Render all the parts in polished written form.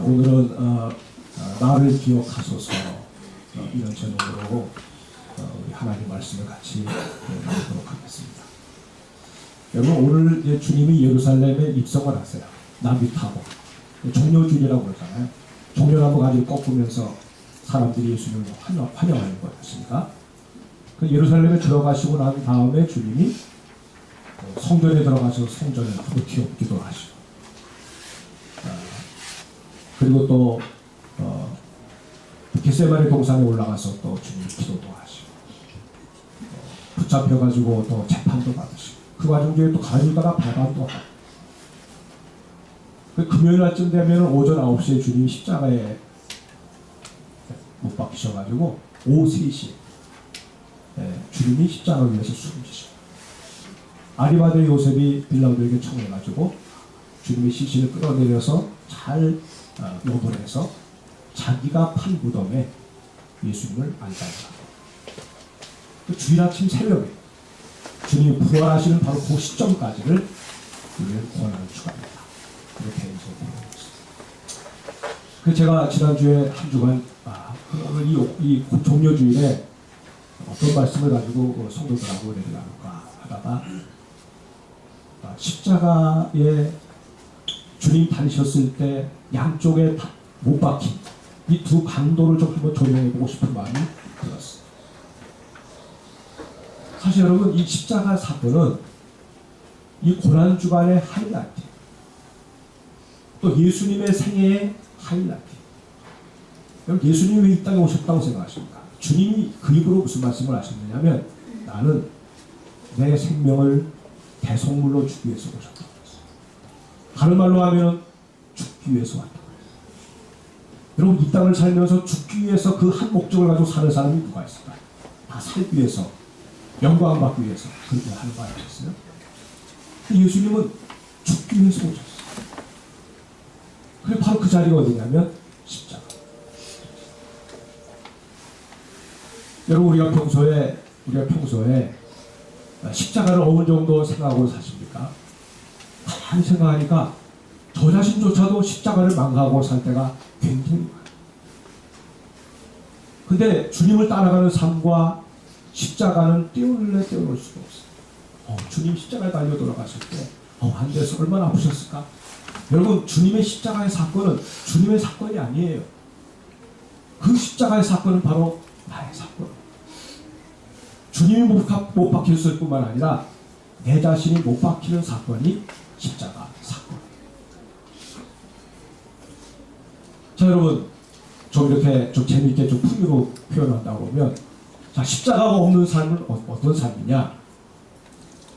오늘은 나를 기억하소서 이런 제목으로 우리 하나님 말씀을 같이 나누도록 하겠습니다. 여러분, 오늘 주님이 예루살렘에 입성을 하세요. 나귀 타고 종려주일이라고 그러잖아요. 종려나무 가지고 꺾으면서 사람들이 예수님을 환영하는 거였습니까? 그 예루살렘에 들어가시고 난 다음에 주님이 성전에 들어가서 성전에 한번 기도를 하시고, 그리고 또 겟세마네 동산에 올라가서 또 주님 기도도 하시고, 붙잡혀가지고 또 재판도 받으시고, 그 과정 중에 또 가유다가 배반도 하고, 그 금요일 날쯤 되면 오전 9시에 주님이 십자가에 못 박히셔가지고 오후 3시에 주님이 십자가 위에서 숨지셔. 아리마대 요셉이 빌라도에게 청해가지고 주님의 시신을 끌어내려서 잘 요도를 해서 자기가 판 무덤에 예수님을 안장하고, 그 주일 아침 새벽에 주님이 부활하시는 바로 그 시점까지를 우리는 고난을 추가합니다. 이렇게 해서 보내겠습니다. 그 제가 지난주에 한 주간 오늘 이 종려주일에 어떤 말씀을 가지고 성도들하고 얘기를 나눌까 하다가 십자가에 주님 다니셨을 때 양쪽에 못 박힌 이 두 강도를 좀 한번 조명해보고 싶은 마음이 들었어요. 사실 여러분, 이 십자가 사건은 이 고난주간의 하이라이트, 또 예수님의 생애의 하이라이트. 여러분, 예수님이 왜 이 땅에 오셨다고 생각하십니까? 주님이 그 입으로 무슨 말씀을 하셨느냐면, 나는 내 생명을 대속물로 주기 위해서 오셨다고 했어요. 다른 말로 하면 죽기 위해서 왔다고 했어요. 여러분, 이 땅을 살면서 죽기 위해서 그 한 목적을 가지고 사는 사람이 누가 있을까요? 다 살기 위해서, 영광 받기 위해서 그렇게 하는 거 아니겠어요? 예수님은 죽기 위해서 오셨어요. 그리고 바로 그 자리가 어디냐면 십자가. 여러분, 우리가 평소에 십자가를 어느 정도 생각하고 사십니까? 가만히 생각하니까 저 자신조차도 십자가를 망각하고 살 때가 굉장히 많아요. 근데 주님을 따라가는 삶과 십자가는 떼어놓을 수가 없어요. 주님 십자가에 달려 돌아가실 때 안 돼서 얼마나 아프셨을까? 여러분, 주님의 십자가의 사건은 주님의 사건이 아니에요. 그 십자가의 사건은 바로 나의 사건. 주님이 못 박혔을 뿐만 아니라 내 자신이 못 박히는 사건이 십자가 사건. 자, 여러분, 좀 이렇게 좀 재미있게 좀 풍요로 표현한다고 보면, 자, 십자가가 없는 삶은 어떤 삶이냐?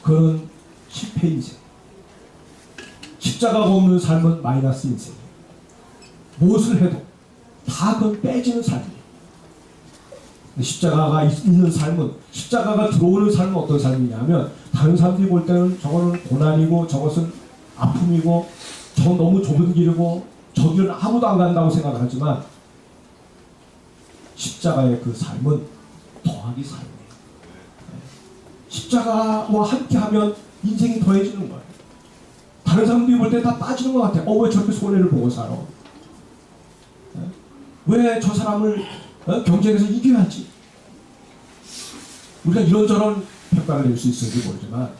그건 실패 인생. 십자가가 없는 삶은 마이너스 인생. 무엇을 해도 다 그건 빼지는 삶이에요. 십자가가 있는 삶은, 십자가가 들어오는 삶은 어떤 삶이냐면, 다른 사람들이 볼 때는 저거는 고난이고, 저것은 아픔이고, 저건 너무 좁은 길이고, 저 길은 아무도 안 간다고 생각하지만, 십자가의 그 삶은 더하기 삶이에요. 십자가와 함께하면 인생이 더해지는 거예요. 다른 사람들이 볼 때 다 빠지는 것 같아. 왜 저렇게 손해를 보고 살아? 왜 저 사람을 경쟁에서 이겨야지? 우리가 이런저런 평가를 낼 수 있을지 모르지만,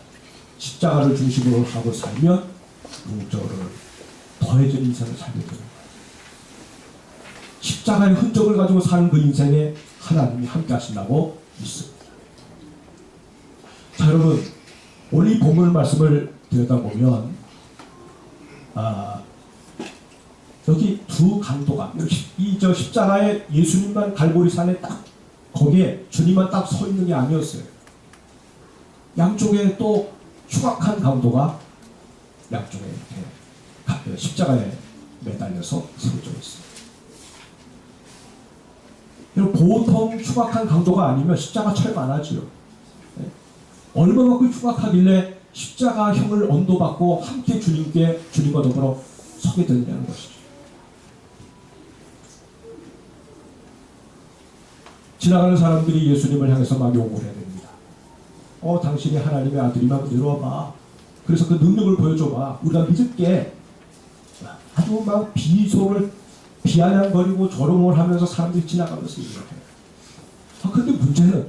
십자가를 중심으로 하고 살면 궁극적으로 더해진 인생을 살게 되는 거예요. 십자가의 흔적을 가지고 사는 그 인생에 하나님이 함께 하신다고 믿습니다. 자, 여러분, 오늘 이 본문 말씀을 들여다보면 여기 두 강도가, 저 십자가에 예수님만 갈보리산에 딱 거기에 주님만 딱 서 있는 게 아니었어요. 양쪽에 또 흉악한 강도가 양쪽에 이렇게 십자가에 매달려서 세워져 있어요. 보통 흉악한 강도가 아니면 십자가 철거 안 하지요. 얼마나 그 흉악하길래 십자가형을 언도받고 함께 주님과 더불어 서게 되느냐는 것이죠. 지나가는 사람들이 예수님을 향해서 막 욕을 해야 됩니다. 당신이 하나님의 아들이면 내려와봐. 그래서 그 능력을 보여줘봐. 우리가 믿을게. 아주 막 비소를 비아냥거리고 조롱을 하면서 사람들이 지나가면서 얘기를 해요. 그런데 문제는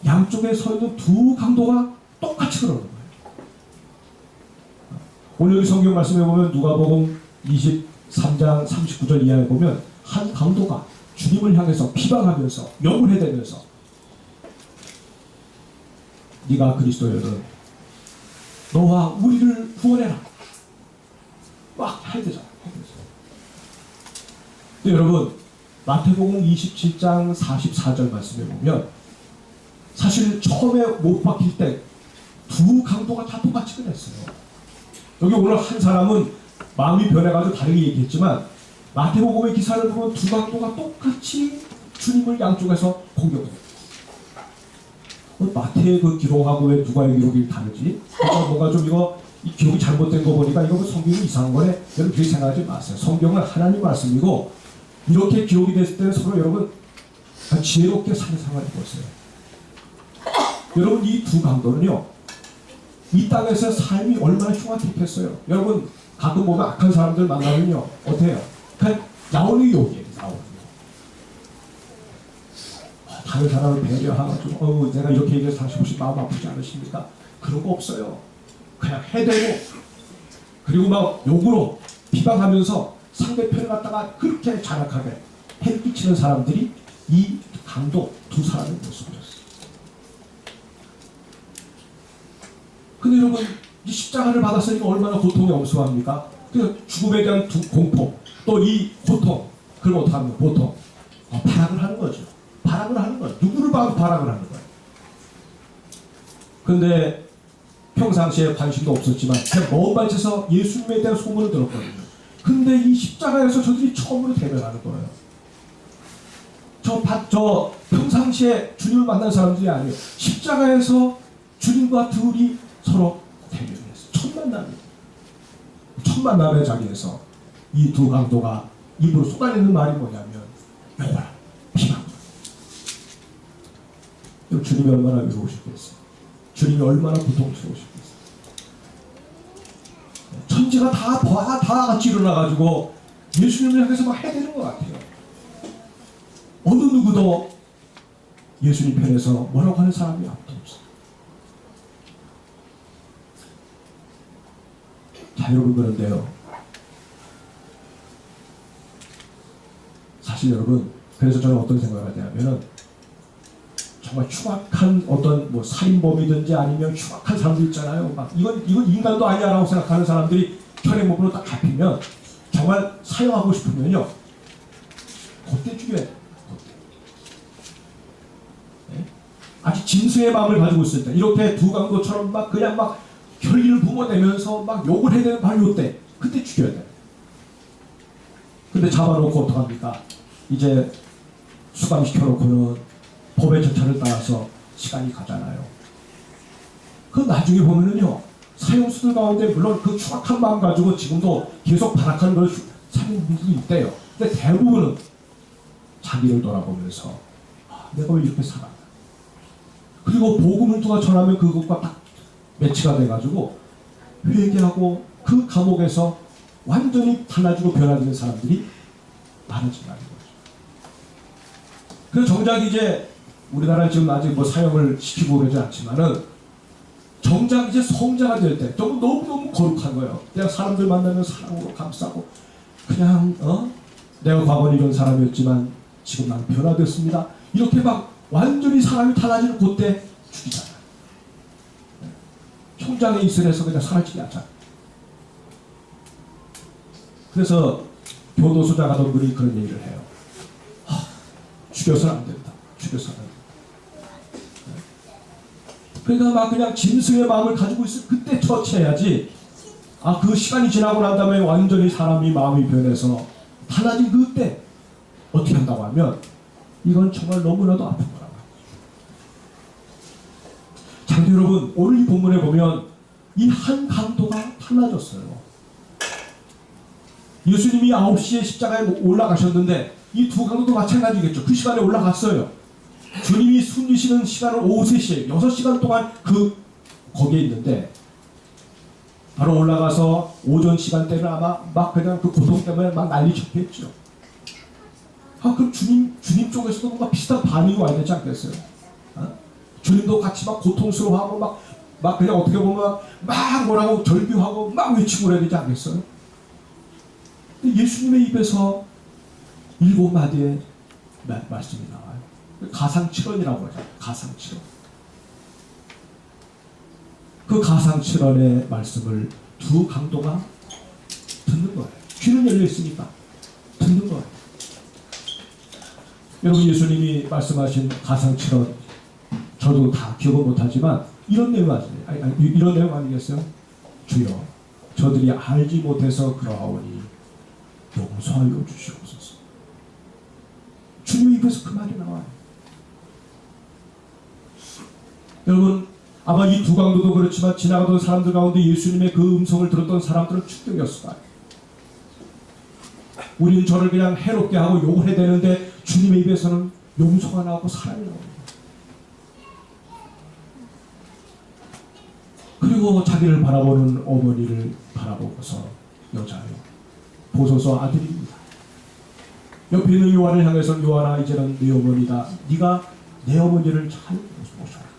양쪽에 서 있는 두 강도가 똑같이 그러는 거예요. 오늘 여기 성경 말씀에 보면 누가복음 23장 39절 이하에 보면 한 강도가 주님을 향해서 비방하면서 욕을 해대면서 네가 그리스도여든 너와 우리를 구원해라 막 해대잖아. 근데 여러분 마태복음 27장 44절 말씀에 보면 사실 처음에 못 박힐 때 두 강도가 다 똑같이 그랬어요. 여기 오늘 한 사람은 마음이 변해가지고 다르게 얘기했지만 마태복음의 기사를 보면 두 강도가 똑같이 주님을 양쪽에서 공격해요. 마태의 그 기록하고 왜 누가의 기록이 다르지? 그러니까 뭔가 좀 이거 이 기록이 잘못된 거 보니까 이거 성경이 이상한 거네. 여러분 그렇게 생각하지 마세요. 성경은 하나님 말씀이고 이렇게 기록이 됐을 때는 서로 여러분 지혜롭게 사는 생활을 해보세요. 여러분 이 두 강도는요. 이 땅에서 삶이 얼마나 흉악했겠어요. 여러분 가끔 보면 악한 사람들 만나면요. 어때요? 그냥 나오는 욕이에요. 나오는 욕. 다른 사람을 배려하고 내가 이렇게 얘기해서 당신 혹시 마음 아프지 않으십니까? 그런 거 없어요. 그냥 해대고 그리고 막 욕으로 비방하면서 상대편을 갖다가 그렇게 잔악하게 해끼치는 사람들이 이 강도 두 사람의 모습이었어요. 근데 여러분 이 십자가를 받았으니까 얼마나 고통이 엄습합니까? 그 죽음에 대한 공포 또 이 고통 그걸 어떻게 합니까? 보통 발악을 하는 거죠. 발악을 하는 거예요. 누구를 봐도 발악을 하는 거예요. 근데 평상시에 관심도 없었지만 그냥 먼 발치에서 예수님에 대한 소문을 들었거든요. 근데 이 십자가에서 저들이 처음으로 대면하는 거예요. 저 평상시에 주님을 만난 사람들이 아니에요. 십자가에서 주님과 둘이 서로 대면했어요. 첫 만남의 자리에서 이 두 강도가 입으로 쏟아내는 말이 뭐냐면 욕을 비방. 주님이 얼마나 외로우셨겠어요. 주님이 얼마나 고통스러우셨겠어요. 천지가 다 같이 일어나가지고 예수님을 향해서 막 해대는 것 같아요. 어느 누구도 예수님 편에서 뭐라고 하는 사람이 아무도 없어요. 자, 여러분 그런데요. 사실 여러분 그래서 저는 어떤 생각을 하냐면은 정말 흉악한 어떤 뭐 살인범이든지 아니면 흉악한 사람들 있잖아요. 막 이건 인간도 아니야라고 생각하는 사람들이 혈액몸으로 딱 잡히면 정말 사용하고 싶으면요. 그때 죽여야 돼요. 네? 아직 짐승의 마음을 가지고 있을 때 이렇게 두 강도처럼 막 그냥 막 혈기를 뿜어내면서 막 욕을 해야 되는 바로 이때 그때 죽여야 돼요. 근데 잡아놓고 어떡합니까? 이제 수감시켜놓고는 법의 절차를 따라서 시간이 가잖아요. 그 나중에 보면은요. 사형수들 가운데 물론 그 추악한 마음 가지고 지금도 계속 발악하는 걸 사형분들이 있대요. 근데 대부분은 자기를 돌아보면서 내가 왜 이렇게 살아? 그리고 복음을 누가 전하면 그것과 딱 매치가 돼가지고 회개하고 그 감옥에서 완전히 달라지고 변화되는 사람들이 많아진다는 거죠. 그래서 정작 이제 우리나라 지금 아직 뭐 사형을 시키고 그러지 않지만은 정작 이제 성자가 될 때 너무너무 거룩한 거예요. 그냥 사람들 만나면 사랑으로 감싸고 그냥 내가 과거에 이런 사람이었지만 지금 난 변화됐습니다. 이렇게 막 완전히 사람이 달라지는 그때 죽이잖아요. 총장의 이슬에서 그냥 사라지지 않잖아요. 그래서 교도소장 하던 분이 그런 얘기를 해요. 죽여서는 안 된다. 죽여서는 안 된다. 그러니까 막 그냥 짐승의 마음을 가지고 있을 그때 처치해야지. 그 시간이 지나고 난 다음에 완전히 사람이 마음이 변해서 달라진 그때 어떻게 한다고 하면 이건 정말 너무나도 아픈 거라고. 장도 여러분, 오늘 이 본문에 보면 이 한 강도가 달라졌어요. 예수님이 9시에 십자가에 올라가셨는데 이 두 강도도 마찬가지겠죠. 그 시간에 올라갔어요. 주님이 숨기시는 시간은 오후 3시에 6시간 동안 거기에 있는데 바로 올라가서 오전 시간대는 아마 막 그냥 그 고통 때문에 막 난리 쳤겠죠. 그럼 주님 쪽에서도 뭔가 비슷한 반응이 와야 되지 않겠어요? 주님도 같이 막 고통스러워하고 막 그냥 어떻게 보면 막 뭐라고 절규하고 막 외치고 그래야 되지 않겠어요? 근데 예수님의 입에서 7마디의 말씀이 나와요. 가상칠언이라고 하죠. 가상칠언. 그 가상칠언의 말씀을 두 강도가 듣는 거예요. 귀는 열려 있으니까 듣는 거예요. 여러분, 예수님이 말씀하신 가상칠언 저도 다 기억은 못하지만 이런 내용 아니에요. 이런 내용 아니겠어요? 주여, 저들이 알지 못해서 그러하오니 용서하여 주시옵소서. 주님 입에서 그 말이 나와요. 여러분, 아마 이 두 강도도 그렇지만 지나가던 사람들 가운데 예수님의 그 음성을 들었던 사람들은 충격이었을 거예요. 우리는 저를 그냥 해롭게 하고 욕을 해야 되는데 주님의 입에서는 용서가 나오고 사랑이 나옵니다. 그리고 자기를 바라보는 어머니를 바라보고서 여자요, 보소서 아들입니다. 옆에 있는 요한을 향해서 요한아, 이제는 네 어머니다. 네가 내 어머니를 잘 모셔라.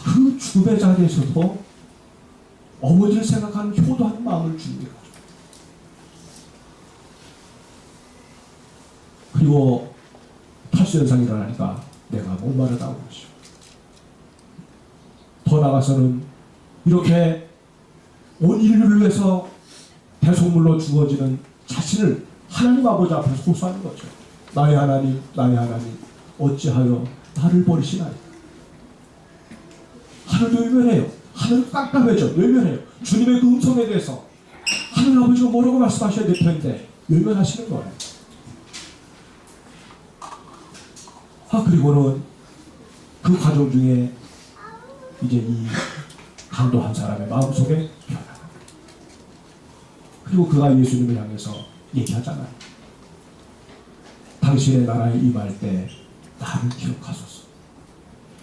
그 죽음의 자리에서도 어머니를 생각하는 효도하는 마음을 주는 거죠. 그리고 탈수현상이 일어나니까 내가 목마르다고 하시오. 더 나아가서는 이렇게 온 인류를 위해서 대속물로 주어지는 자신을 하나님 아버지 앞에서 호소하는 거죠. 나의 하나님, 나의 하나님, 어찌하여 나를 버리시나이까. 하늘도 외면해요. 하늘은 깜깜해져. 외면해요. 주님의 그 음성에 대해서 하늘 아버지가 뭐라고 말씀하셔야 될 텐데 외면하시는 거예요. 그리고는 그 과정 중에 이제 이 강도 한 사람의 마음속에 변화가. 그리고 그가 예수님을 향해서 얘기하잖아요. 당신의 나라에 임할 때 나를 기억하소서.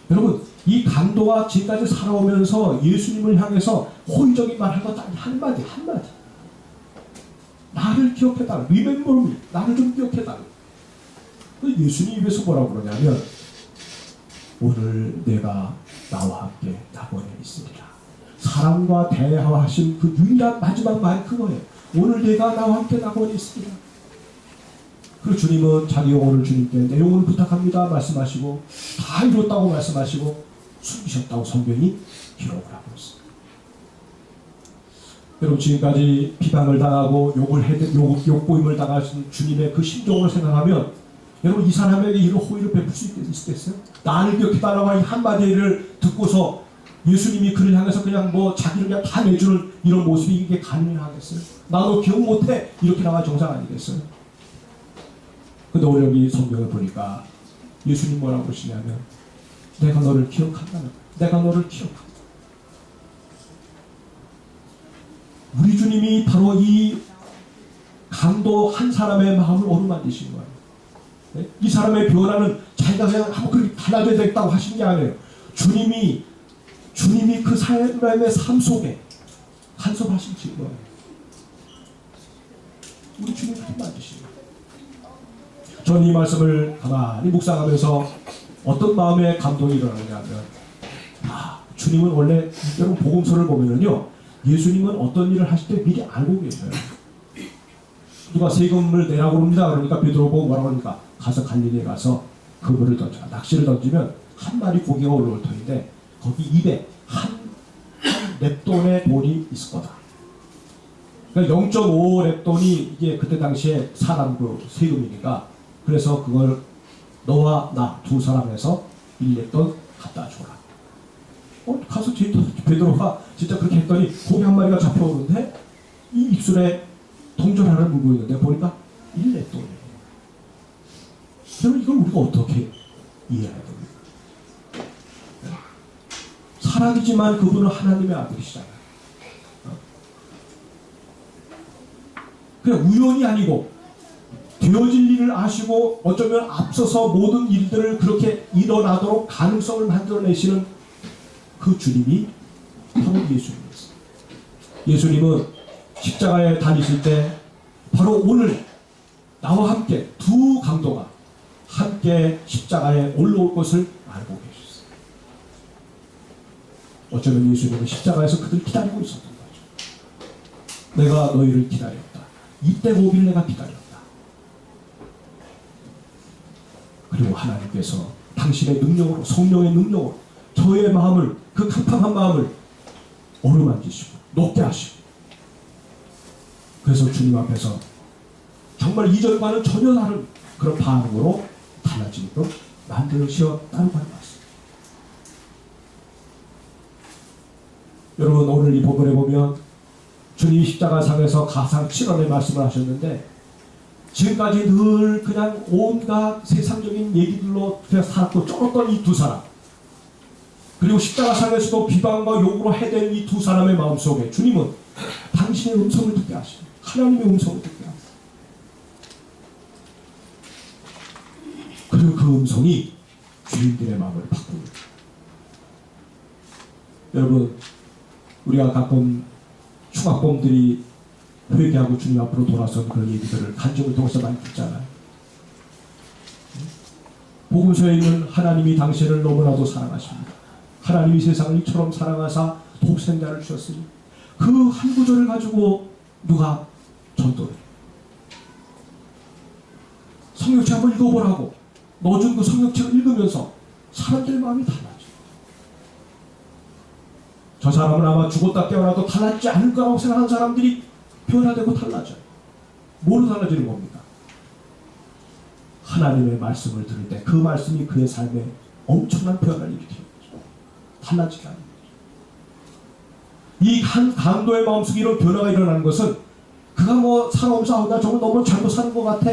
여러분, 이 강도가 지금까지 살아오면서 예수님을 향해서 호의적인 말 한 것 딱 한마디. 나를 기억해달라. Remember me. 나를 좀 기억해달라. 예수님 입에서 뭐라고 그러냐면, 오늘 내가 나와 함께 낙원에 있으리라. 사람과 대화하신 그 유일한 마지막 말이 그거예요. 오늘 내가 나와 함께 낙원에 있으리라. 그리고 주님은 자기 영혼을 주님께 내 영혼을 부탁합니다 말씀하시고 다 이뤘다고 말씀하시고 숨기셨다고 성경이 기록을 하고 있습니다. 여러분, 지금까지 비방을 당하고 욕보임을 당하신 주님의 그 심정을 생각하면 여러분, 이 사람에게 이런 호의를 베풀 수 있겠어요? 나를 기억해달라고 하는 한마디를 듣고서 예수님이 그를 향해서 그냥 자기를 그냥 다 내주는 이런 모습이 이게 가능하겠어요? 나도 기억 못해. 이렇게 나와 정상 아니겠어요? 근데 오늘 여기 성경을 보니까 예수님 뭐라고 그러시냐면 내가 너를 기억한다는 거예요. 내가 너를 기억한다. 우리 주님이 바로 이 강도 한 사람의 마음을 어루만지신 거예요. 네? 이 사람의 변화는 자기가 그냥 한번 그렇게 달라져야 되겠다고 하신 게 아니에요. 주님이 그 사람의 삶 속에 간섭하신 거예요. 우리 주님이 그렇게 만드신 거예요. 저는 이 말씀을 가만히 묵상하면서 어떤 마음의 감동이 일어나냐면, 주님은 원래 여러분 복음서를 보면은요, 예수님은 어떤 일을 하실 때 미리 알고 계셔요. 누가 세금을 내라고 합니다. 그러니까 베드로 보고 뭐라고 하니까 가서 갈릴리에 가서 그거를 던져. 낚시를 던지면 한 마리 고기가 올라올 터인데 거기 입에 한 렙돈의 돈이 있을 거다. 그러니까 0.5 렙돈이 이게 그때 당시에 사람 그 세금이니까, 그래서 그걸 너와 나 두 사람에서 1렙돈 갖다 줘라. 가서 베드로가 진짜 그렇게 했더니 고기 한 마리가 잡혀오는데 이 입술에 동전 하나를 물고 있는데 보니까 1렙돈이에요. 그러면 이걸 우리가 어떻게 이해해야 됩니까? 사람이지만 그분은 하나님의 아들이시잖아요. 그냥 우연이 아니고 되어질 일을 아시고 어쩌면 앞서서 모든 일들을 그렇게 일어나도록 가능성을 만들어내시는 그 주님이 바로 예수님이었어요. 예수님은 십자가에 달리실 때 바로 오늘 나와 함께 두 강도가 함께 십자가에 올라올 것을 알고 계셨어요. 어쩌면 예수님은 십자가에서 그들 기다리고 있었던 거죠. 내가 너희를 기다렸다. 이때 오길 내가 기다렸다. 그리고 하나님께서 당신의 능력으로, 성령의 능력으로 저의 마음을, 그 강팍한 마음을 어루만지시고 높게 하시고, 그래서 주님 앞에서 정말 이전과는 전혀 다른 그런 반응으로 달라지도록 만드셨다고 하는 말씀. 여러분, 오늘 이 본문에 보면 주님이 십자가상에서 가상 7원의 말씀을 하셨는데, 지금까지 늘 그냥 온갖 세상적인 얘기들로 그냥 살았고 쩔었던 이 두 사람, 그리고 십자가상에서도 비방과 욕으로 해댄 이 두 사람의 마음속에 주님은 당신의 음성을 듣게 하시고 하나님의 음성을 듣게 하시고, 그리고 그 음성이 주인들의 마음을 바꿉니다. 여러분, 우리가 가끔 흉악범들이 회개하고 주님 앞으로 돌아선 그런 얘기들을 간증을 통해서 많이 듣잖아요. 복음서에 있는 하나님이 당신을 너무나도 사랑하십니다. 하나님이 세상을 이처럼 사랑하사 독생자를 주셨으니, 그 한 구절을 가지고 누가 전도를, 성경책 한번 읽어보라고 넣어준 그 성경책을 읽으면서 사람들의 마음이 달라져. 저 사람은 아마 죽었다 깨어나도 달라지지 않을 거라고 생각하는 사람들이 변화되고 달라져요. 뭐로 달라지는 겁니까? 하나님의 말씀을 들을 때 그 말씀이 그의 삶에 엄청난 변화를 일으키는 거죠. 달라지게 하는 거죠. 이 한 강도의 마음속에 이런 변화가 일어나는 것은, 그가 뭐 살아오면서 나 저거 너무 잘못 사는 것 같아,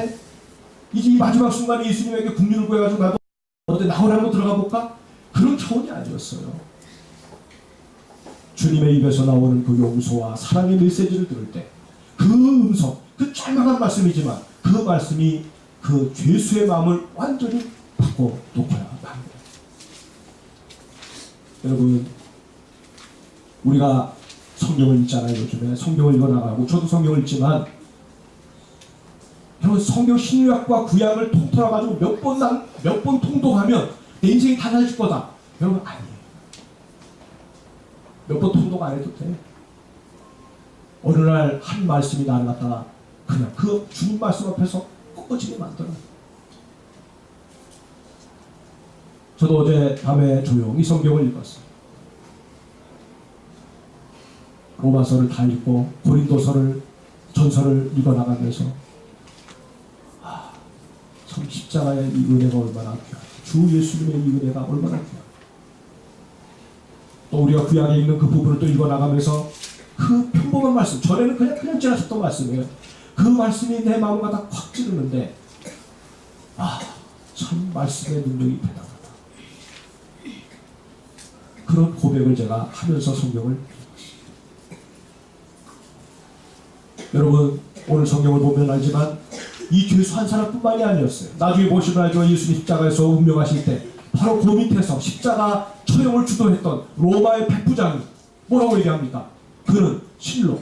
이제 이 마지막 순간에 예수님에게 국류를 구해가지고 나도 어디 나홀에 한번 들어가 볼까? 그런 차원이 아니었어요. 주님의 입에서 나오는 그 용서와 사랑의 메시지를 들을 때 그 음성, 그 짤막한 말씀이지만 그 말씀이 그 죄수의 마음을 완전히 바꿔놓고야 합니다. 여러분, 우리가 성경을 읽잖아요. 요즘에 성경을 읽어나가고, 저도 성경을 읽지만, 여러분, 성경 신약과 구약을 통틀어가지고 몇 번 통독하면 내 인생이 달라질 거다. 여러분, 아니에요. 몇 번 통독 안 해도 돼. 어느 날 한 말씀이 나를 갖다가 그냥 그 주님 말씀 앞에서 꺾어지게 만들어요. 저도 어제 밤에 조용히 성경을 읽었어요. 로마서를 다 읽고 고린도서를, 전서를 읽어나가면서 참 십자가의 이 은혜가 얼마나 귀하다. 주 예수님의 이 은혜가 얼마나 귀하다. 또 우리가 구약에 있는 그 부분을 또 읽어나가면서 그 평범한 말씀, 전에는 그냥 지나쳤던 말씀이에요. 그 말씀이 내 마음을 갖다 콱 찌르는데, 참 말씀의 능력이 대단하다. 그런 고백을 제가 하면서 성경을 읽었습니다. 여러분, 오늘 성경을 보면 알지만 이 죄수 한 사람뿐만이 아니었어요. 나중에 보시면 알죠. 예수님 십자가에서 운명하실 때 바로 그 밑에서 십자가 처형을 주도했던 로마의 백부장이 뭐라고 얘기합니까? 그는 실로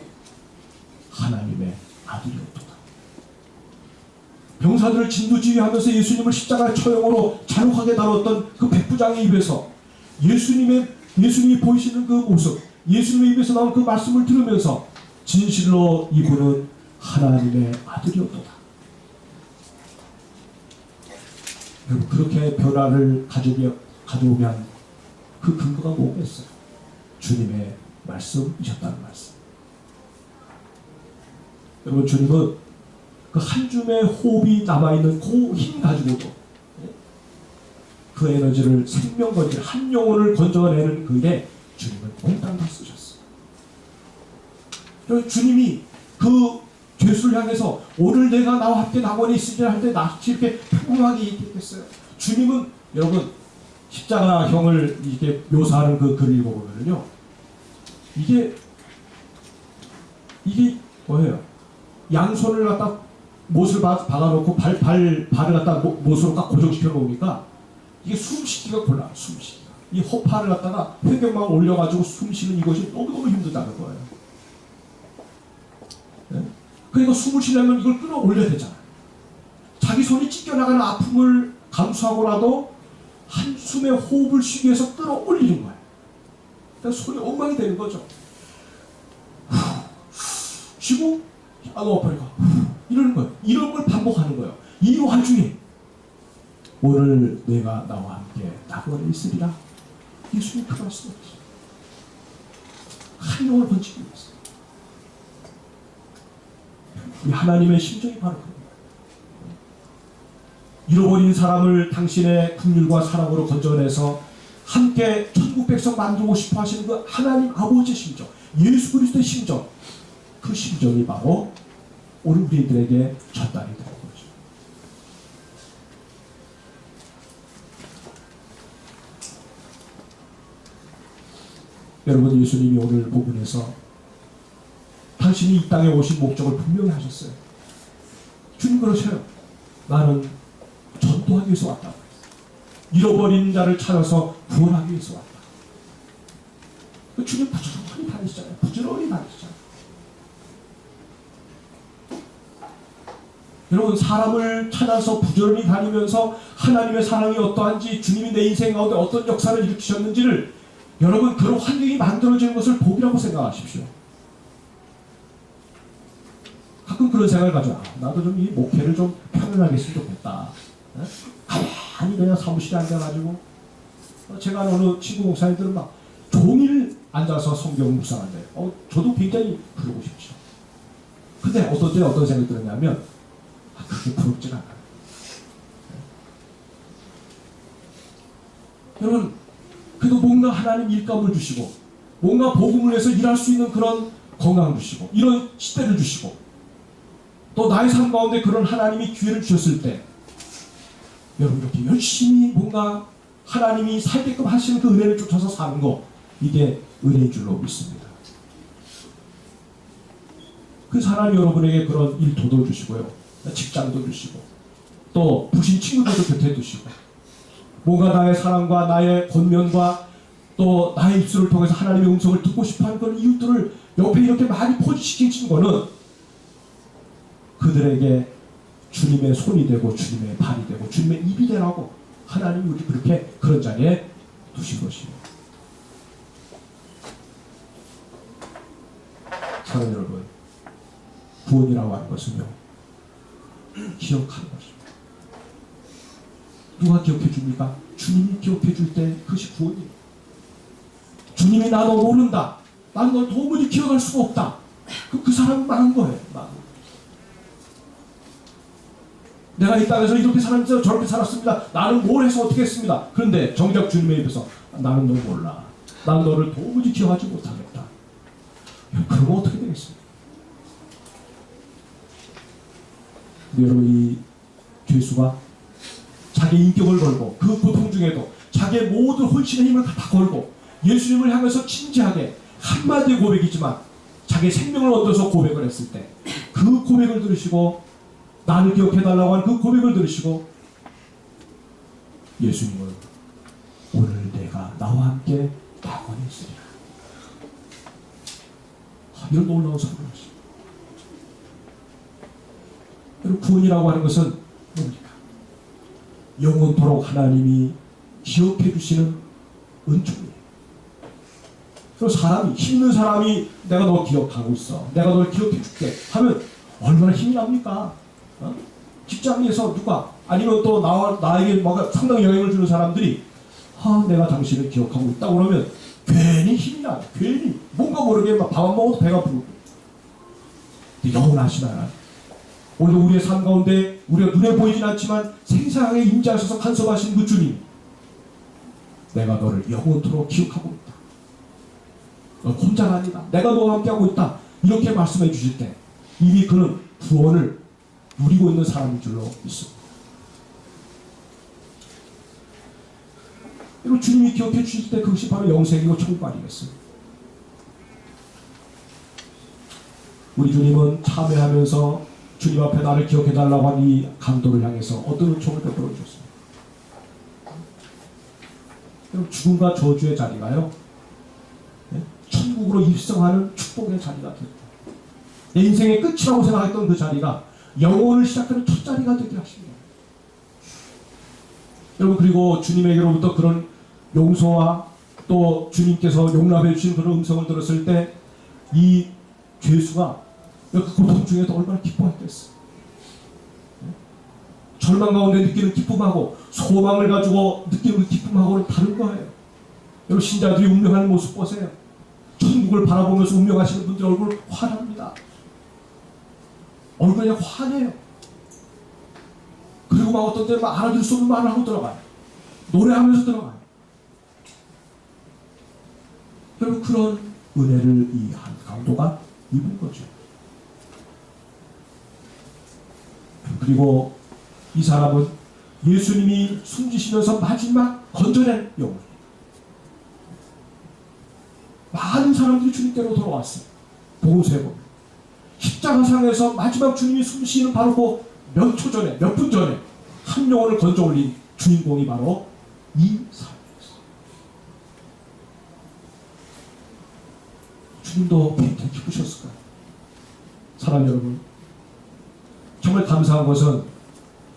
하나님의 아들이었도다. 병사들을 진두지휘하면서 예수님을 십자가의 처형으로 잔혹하게 다뤘던 그 백부장의 입에서 예수님이 보이시는 그 모습, 예수님의 입에서 나온 그 말씀을 들으면서 진실로 이분은 하나님의 아들이었도다. 여러분, 그렇게 변화를 가져오게 한 그 근거가 뭐겠어요? 주님의 말씀이셨다는 말씀. 여러분, 주님은 그 한 줌의 호흡이 남아있는 그 힘 가지고도 그 에너지를, 생명건질, 한 영혼을 건져내는 그 일에 주님은 몽땅 다 쓰셨어요. 주님이 그 죄수를 향해서 오늘 내가 나와 함께 낙원에 있으리라 할 때 낯이 이렇게 평범하게 얘기했어요. 주님은, 여러분, 십자가형을 이렇게 묘사하는 그 글을 읽어보면요, 이게 뭐예요? 양손을 갖다 못을 박아놓고 발을 갖다 못으로 딱 고정시켜 놓으니까 이게 숨쉬기가 곤란해요. 숨쉬기가. 이 허파를 갖다가 회경망 올려가지고 숨쉬는 이것이 너무너무 힘들다는 거예요. 네? 그러니까 숨을 쉬려면 이걸 끌어올려야 되잖아요. 손이 찢겨나가는 아픔을 감수하고라도 한숨에 호흡을 쉬기 위해서 끌어올리는 거예요. 그러니까 손이 엉망이 되는 거죠. 쉬고 너무 아파니까 이러는 거예요. 이런 걸 반복하는 거예요. 이 와중에 오늘 내가 나와 함께 낙원에 있으리라. 예수님 그 말씀이었어요. 한 영을 번지기 위해서. 이 하나님의 심정이 바로 그런 거예요. 잃어버린 사람을 당신의 긍휼과 사랑으로 건져내서 함께 천국 백성 만들고 싶어 하시는 그 하나님 아버지의 심정, 예수 그리스도의 심정, 그 심정이 바로 오늘 우리들에게 전달이 되는 거죠. 여러분, 예수님이 오늘 본문에서 당신이 이 땅에 오신 목적을 분명히 하셨어요. 주님 그러셔요. 나는 전도하기 위해서 왔다고 했어요. 잃어버린 자를 찾아서 구원하기 위해서 왔다. 주님 부지런히 다니시잖아요. 부지런히 다니시잖아요. 여러분, 사람을 찾아서 부지런히 다니면서 하나님의 사랑이 어떠한지, 주님이 내 인생 가운데 어떤 역사를 일으키셨는지를 여러분, 그런 환경이 만들어지는 것을 복이라고 생각하십시오. 가끔 그런 생각을 가지고 나도 좀 이 목회를 좀 편안하게 했으면 좋겠다. 가만히 그냥 사무실에 앉아가지고 제가 어느 친구 목사님들은 막 종일 앉아서 성경 묵상한대요. 저도 굉장히 그러고 싶죠. 근데 어떤 때는 어떤 생각이 들었냐면 그게 부럽지가 않아요. 여러분, 그래도 뭔가 하나님 일감을 주시고 뭔가 복음을 위해서 일할 수 있는 그런 건강을 주시고 이런 시대를 주시고 또 나의 삶 가운데 그런 하나님이 기회를 주셨을 때 여러분, 이렇게 열심히 뭔가 하나님이 살게끔 하시는 그 은혜를 쫓아서 사는 거, 이게 은혜인 줄로 믿습니다. 그래서 하나님 여러분에게 그런 일터도 주시고요, 직장도 주시고 또 부신 친구들도 곁에 두시고 뭔가 나의 사랑과 나의 권면과 또 나의 입술을 통해서 하나님의 음성을 듣고 싶어하는 그런 이웃들을 옆에 이렇게 많이 포지시킨 거는 그들에게 주님의 손이 되고 주님의 발이 되고 주님의 입이 되라고 하나님이 우리 그렇게 그런 자리에 두신 것입니다. 사랑하는 여러분, 구원이라고 하는 것은요, 기억하는 것입니다. 누가 기억해 줍니까? 주님이 기억해 줄 때 그것이 구원이에요. 주님이 나 너 모른다. 난 널 도무지 기억할 수가 없다. 그 사람은 망한 거예요. 망한. 내가 이 땅에서 이렇게 살았습니다. 저렇게 살았습니다. 나는 뭘 해서 어떻게 했습니다. 그런데 정작 주님의 입에서 나는 너 몰라. 난 너를 도무지 기억하지 못하겠다. 그러면 어떻게 되겠습니까? 여러분, 이 죄수가 자기 인격을 걸고 그 고통 중에도 자기의 모든 혼신의 힘을 다 걸고 예수님을 향해서 진지하게 한마디의 고백이지만 자기의 생명을 얻어서 고백을 했을 때 그 고백을 들으시고 나를 기억해달라고 하는 그 고백을 들으시고 예수님은 오늘 내가 나와 함께 낙원에 있으리라. 이런 놀라운 사랑을 하십니다. 여러분, 구원이라고 하는 것은 뭡니까? 영원토록 하나님이 기억해 주시는 은총이에요. 그래서 사람이, 힘든 사람이 내가 너 기억하고 있어, 내가 널 기억해 줄게 하면 얼마나 힘이 납니까? 직장에서 누가 아니면 또 나에게 뭔가 상당히 영향을 주는 사람들이 내가 당신을 기억하고 있다 그러면 괜히 힘이 나요. 괜히 뭔가 모르게 막 밥 안 먹어도 배가 부르고. 영원하신 하나님, 오늘 우리의 삶 가운데 우리가 눈에 보이진 않지만 생생하게 임재하셔서 간섭하신 그 주님, 내가 너를 영원토록 기억하고 있다. 너 혼자가 아니다. 내가 너와 함께하고 있다. 이렇게 말씀해 주실 때 이미 그는 구원을 누리고 있는 사람인 줄로 믿습니다. 그리고 주님이 기억해 주실 때 그것이 바로 영생이고 천국 아니겠어요? 우리 주님은 참회하면서 주님 앞에 나를 기억해 달라고 한 이 강도를 향해서 어떤 은총을 베풀어 주셨습니다. 그럼 죽음과 저주의 자리가요, 천국으로 입성하는 축복의 자리가 됐다. 내 인생의 끝이라고 생각했던 그 자리가 영혼을 시작하는 첫 자리가 되게 하십니다. 여러분, 그리고 주님에게로부터 그런 용서와 또 주님께서 용납해 주신 그런 음성을 들었을 때 이 죄수가 그 고통 중에도 얼마나 기뻐했겠어. 절망 가운데 느끼는 기쁨하고 소망을 가지고 느끼는 그 기쁨하고는 다른 거예요. 여러분, 신자들이 운명하는 모습 보세요. 천국을 바라보면서 운명하시는 분들 얼굴 환합니다. 얼굴이 그냥 환해요. 그리고 막 어떤 때는 막 알아들 수 없는 말을 하고 들어가요. 노래하면서 들어가요. 여러분, 그런 은혜를 이 한 강도가 입은 거죠. 그리고 이 사람은 예수님이 숨지시면서 마지막 건져낸 영혼입니다. 많은 사람들이 주님께로 돌아왔어요. 복음서에 보면 십자가상에서 마지막 주님이 숨쉬는 바로 그 몇 초 전에, 몇 분 전에 한 영혼을 건져 올린 주인공이 바로 이 사람이었어요. 주님도 굉장히 기쁘셨을 거예요. 사랑 여러분, 정말 감사한 것은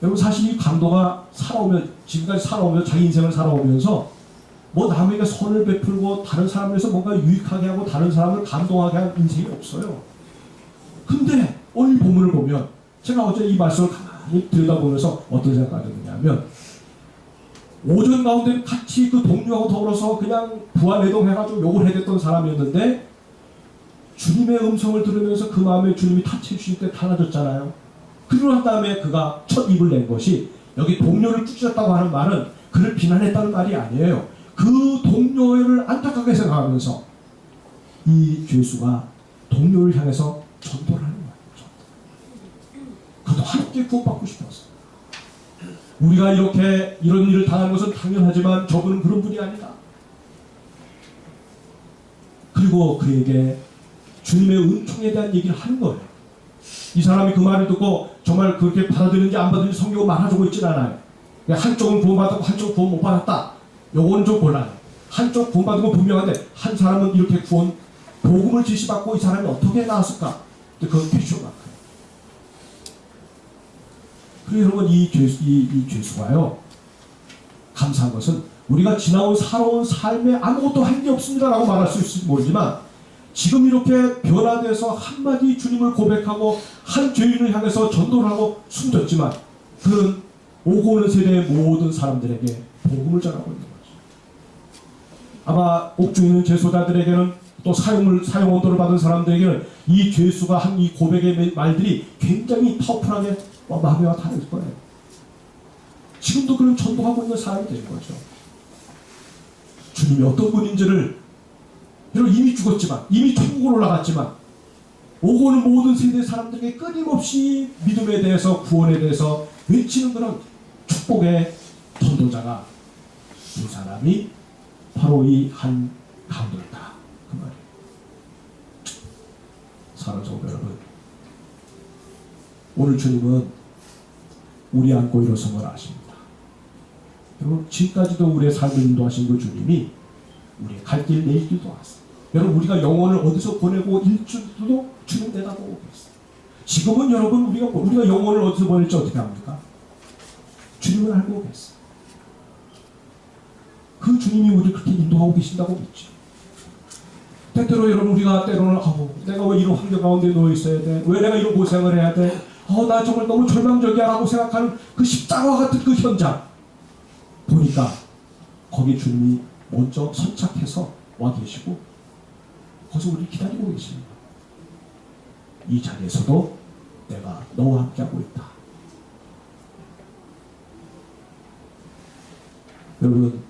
여러분, 사실 이 강도가 살아오면, 지금까지 살아오면, 자기 인생을 살아오면서 뭐 남에게 선을 베풀고 다른 사람을 위해서 뭔가 유익하게 하고 다른 사람을 감동하게 한 인생이 없어요. 근데 오늘 본문을 보면, 제가 어제 이 말씀을 가만히 들여다보면서 어떤 생각이 드냐면, 오전 가운데 같이 그 동료하고 더불어서 그냥 부하내동해가지고 욕을 해댔던 사람이었는데 주님의 음성을 들으면서 그 마음에 주님이 타치해 주실 때 달라졌잖아요. 그러고 난 다음에 그가 첫 입을 낸 것이, 여기 동료를 꾸짖었다고 하는 말은 그를 비난했다는 말이 아니에요. 그 동료를 안타깝게 생각하면서 이 죄수가 동료를 향해서 전도를 하는 거예요. 그도 함께 구원받고 싶어서. 우리가 이렇게 이런 일을 당한 것은 당연하지만 저분은 그런 분이 아니다. 그리고 그에게 주님의 은총에 대한 얘기를 하는 거예요. 이 사람이 그 말을 듣고 정말 그렇게 받아들이는지 안 받아들이는지 성경은 말해주고 있진 않아요. 한쪽은 구원받았고 한쪽은 구원 못 받았다. 요거는 좀 곤란해요. 한쪽 구원받은 건 분명한데 한 사람은 이렇게 구원 복음을 지시받고 이 사람이 어떻게 나왔을까? 그건 퀘스천 마크예요. 그래서 여러분, 이 죄수가요, 감사한 것은 우리가 지나온 살아온 삶에 아무것도 한 게 없습니다라고 말할 수 있을지 모르지만 지금 이렇게 변화돼서 한마디 주님을 고백하고 한 죄인을 향해서 전도를 하고 숨졌지만 그는 오고 오는 세대의 모든 사람들에게 복음을 전하고 있는 거죠. 아마 옥중에 있는 제소자들에게는 또 사형 언도를 받은 사람들에게는 이 죄수가 한 이 고백의 말들이 굉장히 파워풀하게 마음에 와 닿을 거예요. 지금도 그런 전도하고 있는 사람이 된 거죠. 주님이 어떤 분인지를 여러분, 이미 죽었지만, 이미 천국으로 올라갔지만 오고 오는 모든 세대의 사람들에게 끊임없이 믿음에 대해서, 구원에 대해서 외치는 그런 축복의 전도자가 이 사람이 바로 이 한 강도였다. 그 말이에요. 사랑하는 성도 여러분, 오늘 주님은 우리 안고 일어선 걸 아십니다. 여러분, 지금까지도 우리의 삶을 인도하신 그 주님이 우리의 갈 길 내일 길도 왔어요. 여러분, 우리가 영혼을 어디서 보내고 일주도 주님 내다보고 계세요. 지금은 여러분, 우리가 영혼을 어디서 보낼지 어떻게 합니까? 주님을 알고 계세요. 그 주님이 우리를 그렇게 인도하고 계신다고 믿죠. 때때로 여러분, 우리가 때로는 내가 왜 이런 환경 가운데 놓여 있어야 돼? 왜 내가 이런 고생을 해야 돼? 나 정말 너무 절망적이야 라고 생각하는 그 십자가와 같은 그 현장 보니까 거기 주님이 먼저 선착해서 와 계시고 거기서 우리를 기다리고 계십니다. 이 자리에서도 내가 너와 함께하고 있다. 여러분,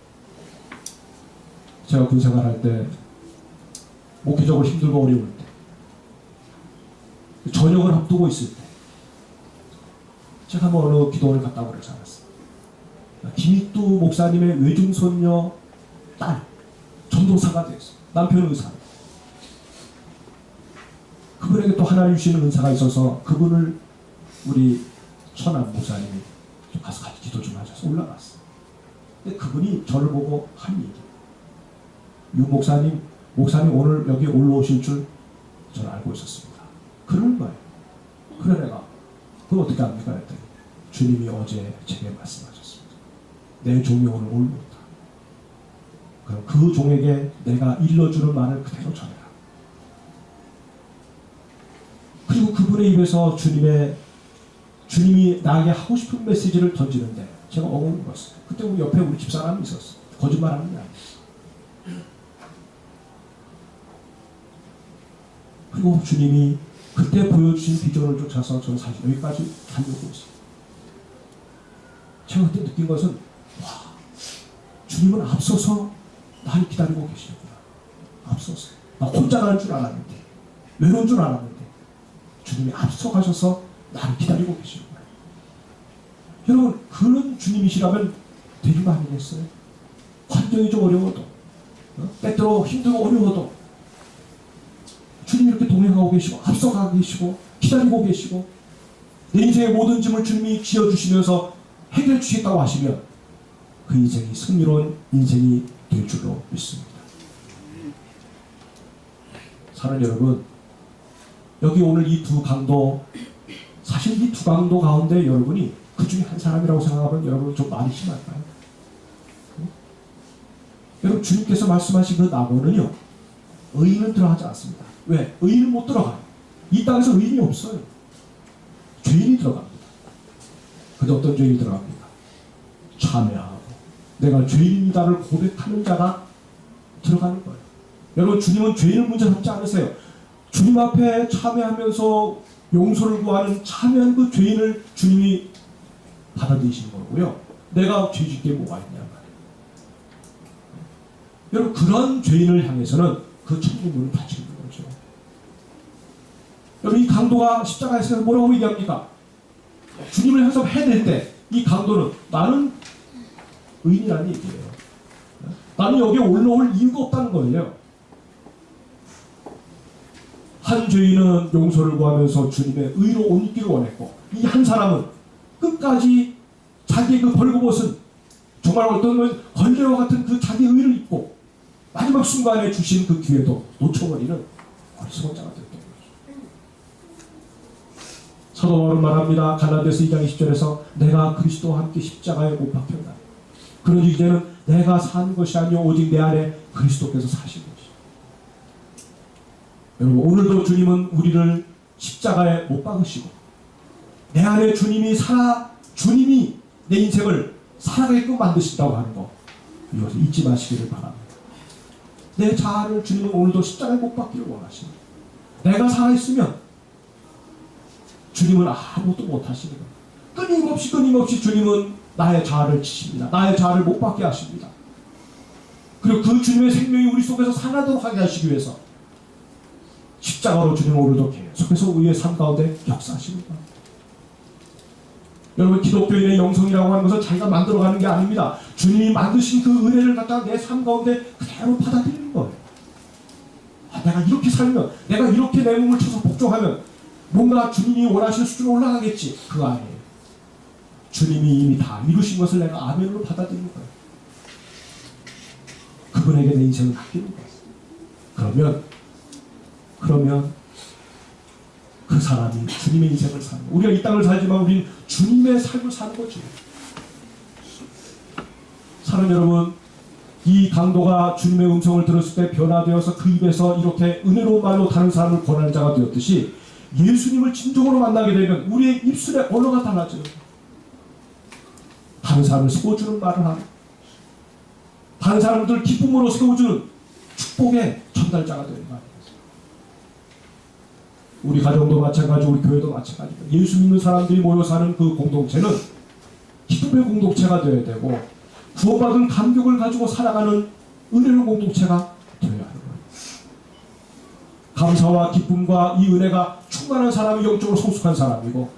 제가 군생활할 때 목회적으로 힘들고 어려울 때, 저녁을 앞두고 있을 때 제가 한번 어느 기도원을 갔다 오지 않았어요. 김익두 목사님의 외중손녀 딸, 전도사가 됐어요. 남편 의사. 그분에게 또 하나님 주시는 은사가 있어서 그분을 우리 천안 목사님이 가서 같이 기도 좀 하셔서 올라갔어요. 근데 그분이 저를 보고 한 얘기. 유 목사님 오늘 여기 올라오실 줄 저는 알고 있었습니다. 그런 거예요. 그래 내가 그걸 어떻게 합니까? 했더니 주님이 어제 제게 말씀하셨습니다. 내 종이 오늘 옳노다. 그럼 그 종에게 내가 일러주는 말을 그대로 전해라. 그리고 그분의 입에서 주님이 나에게 하고 싶은 메시지를 던지는데 제가 엉엉 울었어요. 그때 우리 옆에 우리 집사람이 있었어요. 거짓말하는 게 아니었어요. 그리고 주님이 그때 보여주신 비전을 쫓아서 저는 사실 여기까지 달려오고 있어요. 제가 그때 느낀 것은 와, 주님은 앞서서 나를 기다리고 계시는구나. 앞서서. 나 혼자 가는 줄 알았는데, 외로운 줄 알았는데 주님이 앞서가셔서 나를 기다리고 계시는구나. 여러분, 그런 주님이시라면 되는 거 아니겠어요? 환경이 좀 어려워도, 때때로 힘들고 어려워도 주님이 이렇게 동행하고 계시고 앞서가고 계시고 기다리고 계시고 내 인생의 모든 짐을 주님이 지어주시면서 해결해 주시겠다고 하시면 그 인생이 승리로운 인생이 될 줄로 믿습니다. 사랑하는 여러분, 여기 오늘 이 두 강도, 사실 이 두 강도 가운데 여러분이 그 중에 한 사람이라고 생각하면 여러분 좀 말이 심할까요? 여러분, 주님께서 말씀하신 그 나무는요, 의인은 들어가지 않습니다. 왜? 의인은 못 들어가요. 이 땅에서 의인이 없어요. 죄인이 들어갑니다. 근데 어떤 죄인이 들어갑니까? 참회하고 내가 죄인이다를 고백하는 자가 들어가는 거예요. 여러분, 주님은 죄인을 문제 삼지 않으세요. 주님 앞에 참회하면서 용서를 구하는 참회한 그 죄인을 주님이 받아들이시는 거고요. 내가 죄짓게 뭐가 있냐 말이에요. 여러분, 그런 죄인을 향해서는 그 천국문을 닫히는 거죠. 여러분, 이 강도가 십자가에서 뭐라고 얘기합니까? 주님을 향해서 해낼 때 이 강도는 나는 의인이라는 얘기예요. 나는 여기에 올라올 이유가 없다는 거예요. 한 죄인은 용서를 구하면서 주님의 의로 옷 입기를 원했고, 이 한 사람은 끝까지 자기의 그 벌거벗은 정말 어떤 걸레와 같은 그 자기 의를 입고 마지막 순간에 주신 그 기회도 놓쳐버리는 어리석은 자가 됐던 거죠. 사도 바울은 말합니다. 갈라디아서 2장 20절에서 내가 그리스도와 함께 십자가에 못 박혔다. 그러니 이제는 내가 사는 것이 아니요 오직 내 안에 그리스도께서 사신 것이다. 여러분, 오늘도 주님은 우리를 십자가에 못 박으시고 내 안에 주님이 내 인생을 살아가게끔 만드신다고 하는 거, 이것을 잊지 마시기를 바랍니다. 내 자아를 주님은 오늘도 십자가에 못 박기를 원하십니다. 내가 살아있으면 주님은 아무것도 못하시는 거예요. 끊임없이 주님은 나의 자아를 치십니다. 나의 자아를 못 박게 하십니다. 그리고 그 주님의 생명이 우리 속에서 살아나도록 하게 하시기 위해서 십자가로 주님 오늘도 계속해서 우리의 삶 가운데 역사하십니다. 여러분, 기독교인의 영성이라고 하는 것은 자기가 만들어가는 게 아닙니다. 주님이 만드신 그 은혜를 갖다가 내 삶 가운데 그대로 받아들이는 거예요. 내가 이렇게 살면, 내가 이렇게 내 몸을 쳐서 복종하면 뭔가 주님이 원하시는 수준으로 올라가겠지. 그거 아니에요. 주님이 이미 다 이루신 것을 내가 아멘으로 받아들이는 거예요. 그분에게 내 인생을 맡기는 거예요. 그러면 그 사람이 주님의 인생을 사는 거예요. 우리가 이 땅을 살지만 우리는 주님의 삶을 사는 거죠. 사랑하는 여러분, 이 강도가 주님의 음성을 들었을 때 변화되어서 그 입에서 이렇게 은혜로운 말로 다른 사람을 권하는 자가 되었듯이 예수님을 진정으로 만나게 되면 우리의 입술의 언어가 달라져요. 다른 사람을 세워주는 말을 하고 다른 사람들 기쁨으로 세워주는 축복의 전달자가 되는 말이에요. 우리 가정도 마찬가지고 우리 교회도 마찬가지입니다. 예수 믿는 사람들이 모여 사는 그 공동체는 기쁨의 공동체가 되어야 되고 구원받은 감격을 가지고 살아가는 은혜로운 공동체가 되어야 하는 거예요. 감사와 기쁨과 이 은혜가 충만한 사람이 영적으로 성숙한 사람이고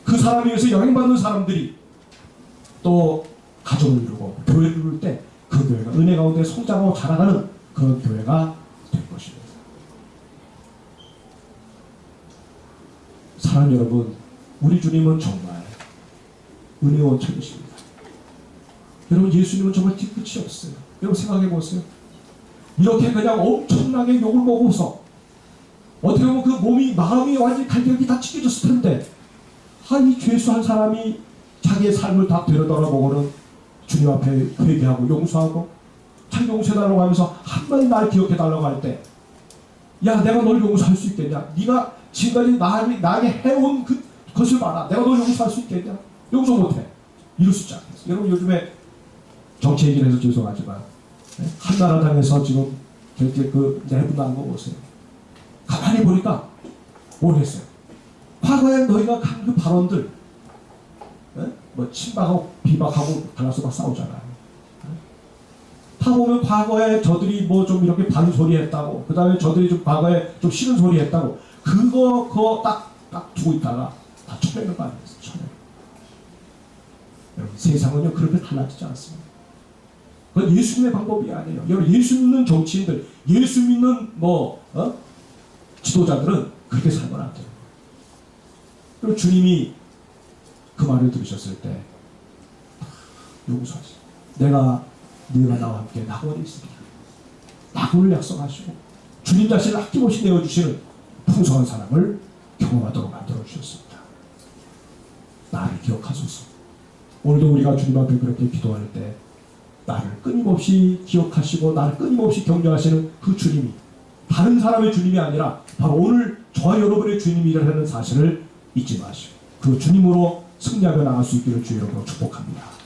그 사람에 의해서 영향받는 사람들이 또 가정을 이루고 교회를 이룰 때 그 교회가 은혜 가운데 성장하고 자라가는 그런 교회가 될 것입니다. 사랑하는 여러분, 우리 주님은 정말 은혜의 원천이십니다. 여러분, 예수님은 정말 뒤끝이 없어요. 여러분 생각해 보세요. 이렇게 그냥 엄청나게 욕을 먹어서 어떻게 보면 그 마음이 완전히 갈비뼈가 다 찢겨졌을 텐데 이 죄수한 사람이 자기의 삶을 다 되돌아보고는 주님 앞에 회개하고 용서하고 자기 용서해달라고 하면서 한마디 날 기억해달라고 할 때, 야, 내가 널 용서할 수 있겠냐? 네가 지금까지 나에게 해온 그것을 봐라. 내가 널 용서할 수 있겠냐? 용서 못해. 이럴 수 있지 않겠어. 여러분, 요즘에 정치 얘기를 해서 죄송하지만 한나라당에서 지금 내분 나는 거 보세요. 가만히 보니까 모르겠어요. 과거에 너희가 한 그 발언들, 뭐 친박하고 비박하고 갈라서 막 싸우잖아요. 다 보면 과거에 저들이 뭐 좀 이렇게 바른 소리 했다고, 그 다음에 저들이 좀 과거에 좀 싫은 소리 했다고, 그거 딱 두고 있다가 다 쳐내는 거 아니겠어요? 쳐내는. 여러분, 세상은요, 그렇게 달라지지 않습니다. 그건 예수님의 방법이 아니에요. 여러분, 예수 믿는 정치인들, 예수 믿는 지도자들은 그렇게 살면 안 돼요. 그리고 주님이 그 말을 들으셨을 때 용서하시오. 내가 나와 함께 낙원에 있으리라. 낙원을 약속하시고 주님 자신을 아낌없이 내어주시는 풍성한 사랑을 경험하도록 만들어 주셨습니다. 나를 기억하소서. 오늘도 우리가 주님 앞에 그렇게 기도할 때 나를 끊임없이 기억하시고 나를 끊임없이 격려하시는 그 주님이 다른 사람의 주님이 아니라 바로 오늘 저와 여러분의 주님이라는 사실을 잊지 마시고 그 주님으로 승리하며 나갈 수 있기를 주의 이름으로 축복합니다.